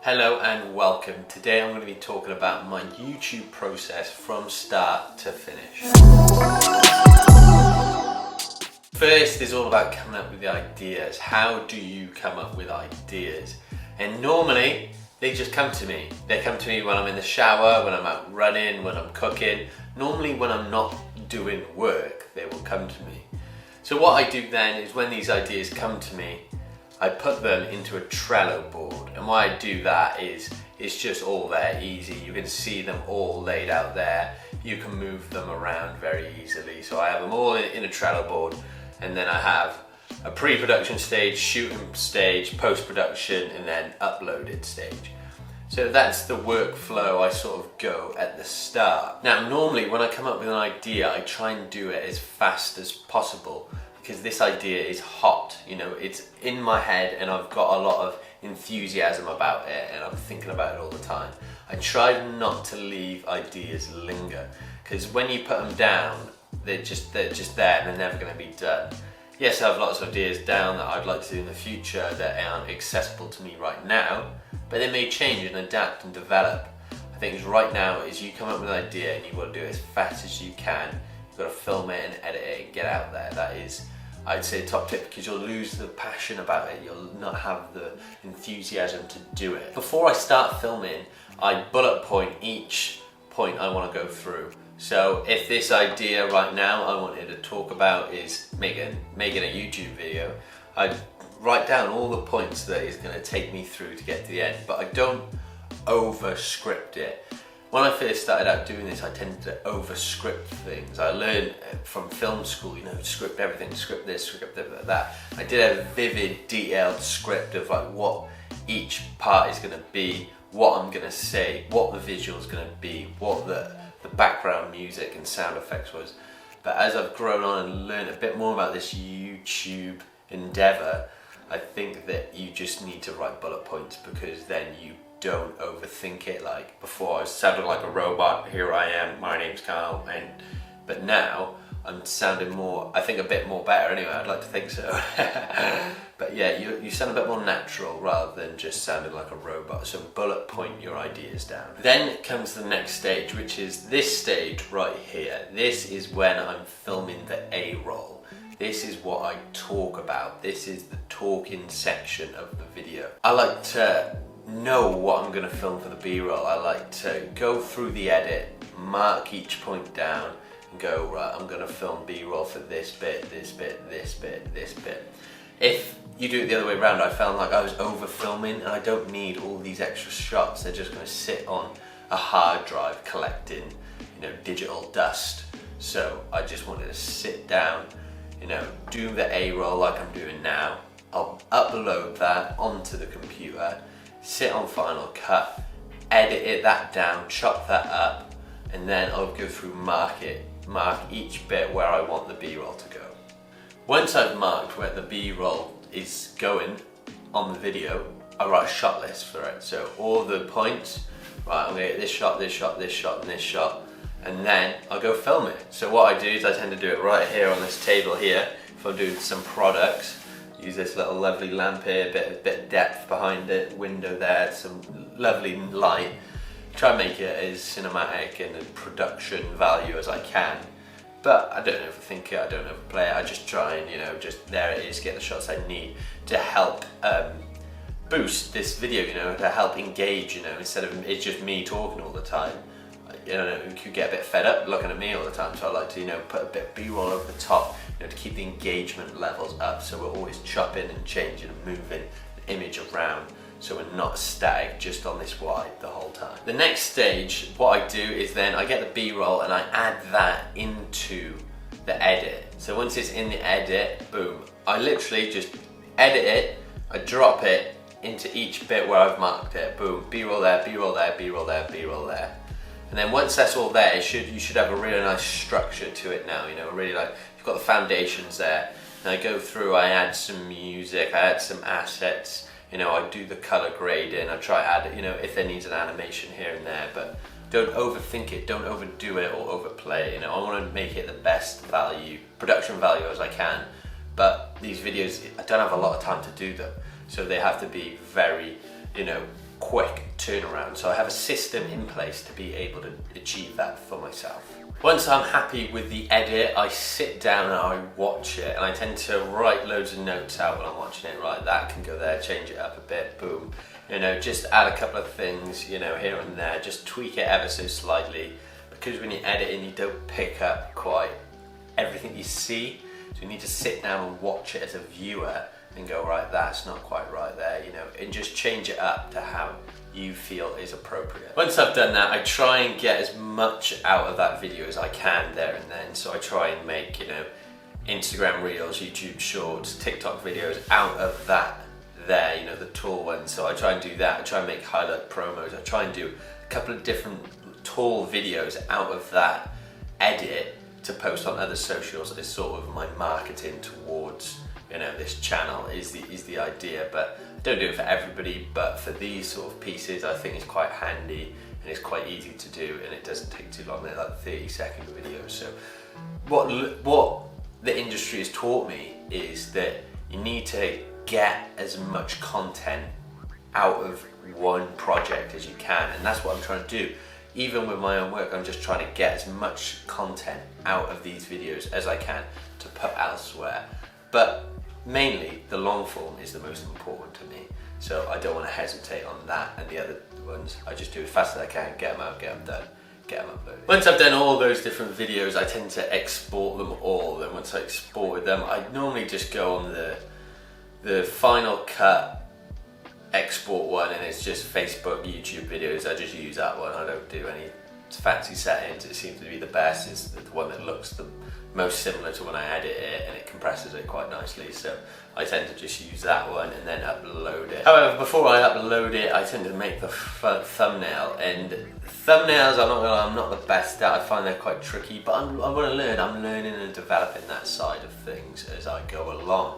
Hello and welcome. Today I'm going to be talking about my YouTube process from start to finish. First is all about coming up with the ideas. How do you come up with ideas? And normally they just come to me. They come to me when I'm in the shower, when I'm out running, when I'm cooking. Normally when I'm not doing work, they will come to me. So what I do then is when these ideas come to me, I put them into a Trello board, and why I do that is it's just all there, easy. You can see them all laid out there. You can move them around very easily. So I have them all in a Trello board, and then I have a pre-production stage, shooting stage, post-production, and then uploaded stage. So that's the workflow I sort of go at the start. Now normally when I come up with an idea, I try and do it as fast as possible, because this idea is hot, you know, it's in my head and I've got a lot of enthusiasm about it and I'm thinking about it all the time. I try not to leave ideas linger, because when you put them down, they're just there and they're never going to be done. Yes, I have lots of ideas down that I'd like to do in the future that aren't accessible to me right now, but they may change and adapt and develop. I think right now is you come up with an idea and you've got to do it as fast as you can. You've got to film it and edit it and get out there. That is, I'd say, a top tip, because you'll lose the passion about it. You'll not have the enthusiasm to do it. Before I start filming, I bullet point each point I want to go through. So if this idea right now I wanted to talk about is making a YouTube video, I'd write down all the points that it's going to take me through to get to the end, but I don't over script it. When I first started out doing this, I tended to over script things. I learned from film school, you know, script everything, script this, script that. I did a vivid, detailed script of like what each part is going to be, what I'm going to say, what the visual is going to be, what the background music and sound effects was. But as I've grown on and learned a bit more about this YouTube endeavour, I think that you just need to write bullet points, because then you don't overthink it. Like before I sounded like a robot, here I am, my name's Carl, but now I'm sounding more, I think a bit more better anyway, I'd like to think so. But yeah, you sound a bit more natural rather than just sounding like a robot. So bullet point your ideas down. Then comes the next stage, which is this stage right here. This is when I'm filming the A-roll. This is what I talk about. This is the talking section of the video. I like to know what I'm going to film for the B-roll. I like to go through the edit, mark each point down and go, right, I'm going to film B-roll for this bit, this bit, this bit, this bit. If you do it the other way around, I found like I was over filming and I don't need all these extra shots. They're just going to sit on a hard drive collecting, you know, digital dust. So I just wanted to sit down, you know, do the A-roll like I'm doing now. I'll upload that onto the computer, sit on Final Cut, edit that down, chop that up, and then I'll go through mark each bit where I want the B-roll to go. Once I've marked where the B-roll is going on the video, I write a shot list for it. So all the points, right, I'm gonna get this shot, this shot, this shot, and this shot, and then I'll go film it. So what I do is I tend to do it right here on this table here. If I'm doing some products, use this little lovely lamp here, a bit of depth behind it, window there, some lovely light. Try and make it as cinematic and a production value as I can. But I don't overthink it, I don't overplay it, I just try and, you know, just there it is, get the shots I need to help boost this video, you know, to help engage, you know, instead of it's just me talking all the time. You know, you could get a bit fed up looking at me all the time, so I like to, you know, put a bit of B-roll over the top, you know, to keep the engagement levels up, so we're always chopping and changing and moving the image around, so we're not static just on this wide the whole time. The next stage, what I do is then I get the B-roll and I add that into the edit. So once it's in the edit, boom, I literally just edit it, I drop it into each bit where I've marked it, boom, B-roll there, B-roll there, B-roll there, B-roll there. And then once that's all there, you should have a really nice structure to it now, you know, really like, you've got the foundations there. And I go through, I add some music, I add some assets, you know, I do the color grading, I try to add, you know, if there needs an animation here and there, but don't overthink it, don't overdo it or overplay it, you know, I want to make it the best value, production value as I can, but these videos, I don't have a lot of time to do them, so they have to be very, you know, quick turnaround. So I have a system in place to be able to achieve that for myself. Once I'm happy with the edit, I sit down and I watch it, and I tend to write loads of notes out when I'm watching it. Right, that can go there, change it up a bit, boom. Just add a couple of things, here and there, just tweak it ever so slightly, because when you're editing, you don't pick up quite everything you see. So you need to sit down and watch it as a viewer and go, right, that's not quite right there, and just change it up to how you feel is appropriate. Once I've done that, I try and get as much out of that video as I can there and then. So I try and make, Instagram Reels, YouTube Shorts, TikTok videos out of that there, the tall ones. So I try and do that. I try and make highlight promos. I try and do a couple of different tall videos out of that edit to post on other socials as sort of my marketing towards this channel is the idea. But I don't do it for everybody, but for these sort of pieces I think it's quite handy and it's quite easy to do, and it doesn't take too long. They're like 30-second videos. So what the industry has taught me is that you need to get as much content out of one project as you can, and that's what I'm trying to do. Even with my own work, I'm just trying to get as much content out of these videos as I can to put elsewhere. But mainly the long form is the most important to me, so I don't want to hesitate on that, and the other ones I just do as fast as I can, get them out, get them done, get them uploaded. Once I've done all those different videos, I tend to export them all, and once I exported them, I normally just go on the Final Cut export one, and it's just Facebook, YouTube videos. I just use that one. I don't do any fancy settings. It seems to be the best. It's the one that looks the most similar to when I edit it, and it compresses it quite nicely, so I tend to just use that one and then upload it. However, before I upload it, I tend to make the thumbnail, and thumbnails I'm not the best at. I find they're quite tricky, but I want to learn. I'm learning and developing that side of things as I go along.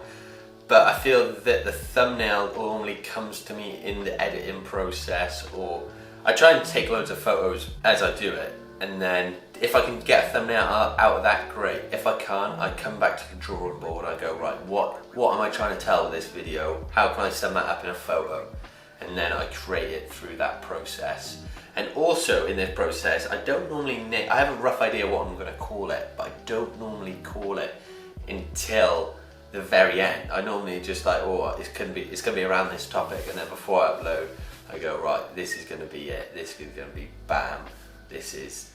But I feel that the thumbnail normally comes to me in the editing process, or I try and take loads of photos as I do it, and then if I can get a thumbnail out of that, great. If I can't, I come back to the drawing board. I go, right, what am I trying to tell with this video? How can I sum that up in a photo? And then I create it through that process. And also in this process, I don't normally I have a rough idea what I'm going to call it, but I don't normally call it until the very end. I normally just like, it's gonna be around this topic, and then before I upload, I go, right, this is gonna be it. This is gonna be bam. This is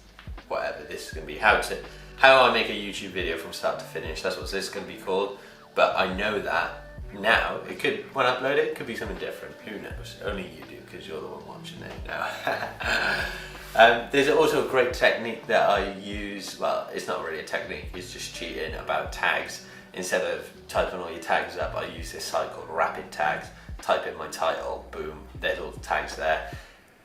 whatever. This is gonna be how I make a YouTube video from start to finish. That's what this is gonna be called. But I know that now. It could, when I upload it, could be something different. Who knows? Only you do, because you're the one watching it now. There's also a great technique that I use. Well, it's not really a technique. It's just cheating about tags. Instead of typing all your tags up, I use this site called Rapid Tags. Type in my title, boom, there's all the tags there.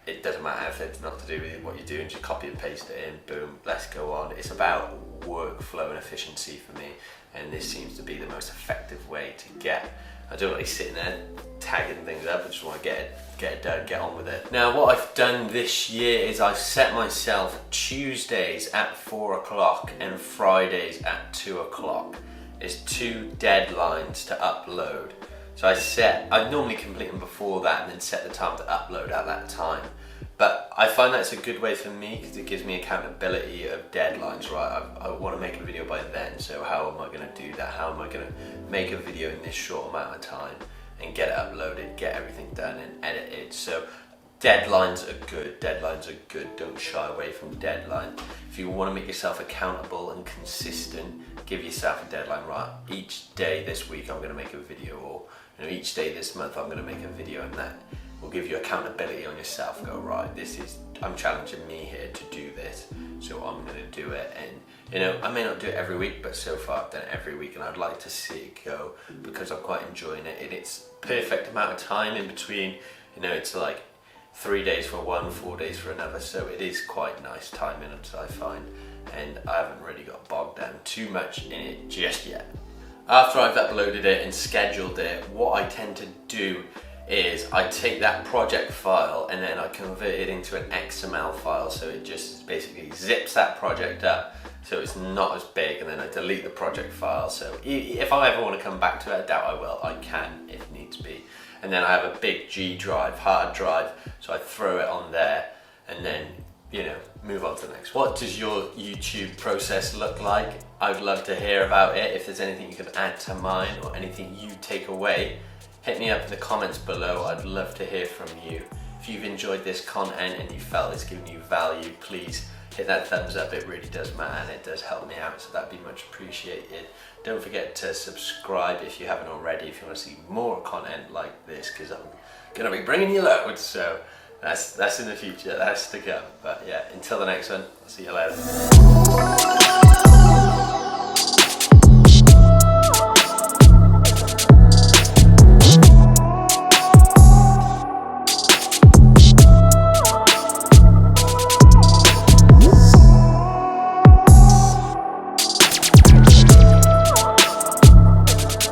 It doesn't matter if it's not to do with what you're doing, just copy and paste it in, boom, let's go on. It's about workflow and efficiency for me, and this seems to be the most effective way to I don't like sitting there tagging things up. I just want to get it done, get on with it. Now, what I've done this year is I've set myself Tuesdays at 4 o'clock and Fridays at 2 o'clock. Is 2 deadlines to upload. So I normally complete them before that and then set the time to upload at that time. But I find that's a good way for me because it gives me accountability of deadlines, right? I want to make a video by then, so how am I going to do that? How am I going to make a video in this short amount of time and get it uploaded, get everything done and edited? So deadlines are good, don't shy away from deadline. If you want to make yourself accountable and consistent, give yourself a deadline, right? Each day this week I'm going to make a video, or each day this month I'm going to make a video, and that will give you accountability on yourself. Go, right, I'm challenging me here to do this, so I'm going to do it. And I may not do it every week, but so far I've done it every week, and I'd like to see it go because I'm quite enjoying it. And it's perfect amount of time in between, it's like 3 days for one, 4 days for another, so it is quite nice timing, I find, and I haven't really got bogged down too much in it just yet. After I've uploaded it and scheduled it, what I tend to do is I take that project file and then I convert it into an XML file, so it just basically zips that project up so it's not as big, and then I delete the project file. So if I ever want to come back to it, I doubt I will, I can if needs be. and then I have a big G drive, hard drive, so I throw it on there and then, you know, move on to the next. What does your YouTube process look like? I would love to hear about it. If there's anything you could add to mine or anything you take away, hit me up in the comments below. I'd love to hear from you. If you've enjoyed this content and you felt it's given you value, please hit that thumbs up. It really does matter and it does help me out, so that'd be much appreciated. Don't forget to subscribe if you haven't already, if you want to see more content like this, because I'm gonna be bringing you loads, so that's in the future, that's to come. But yeah, until the next one, I'll see you later.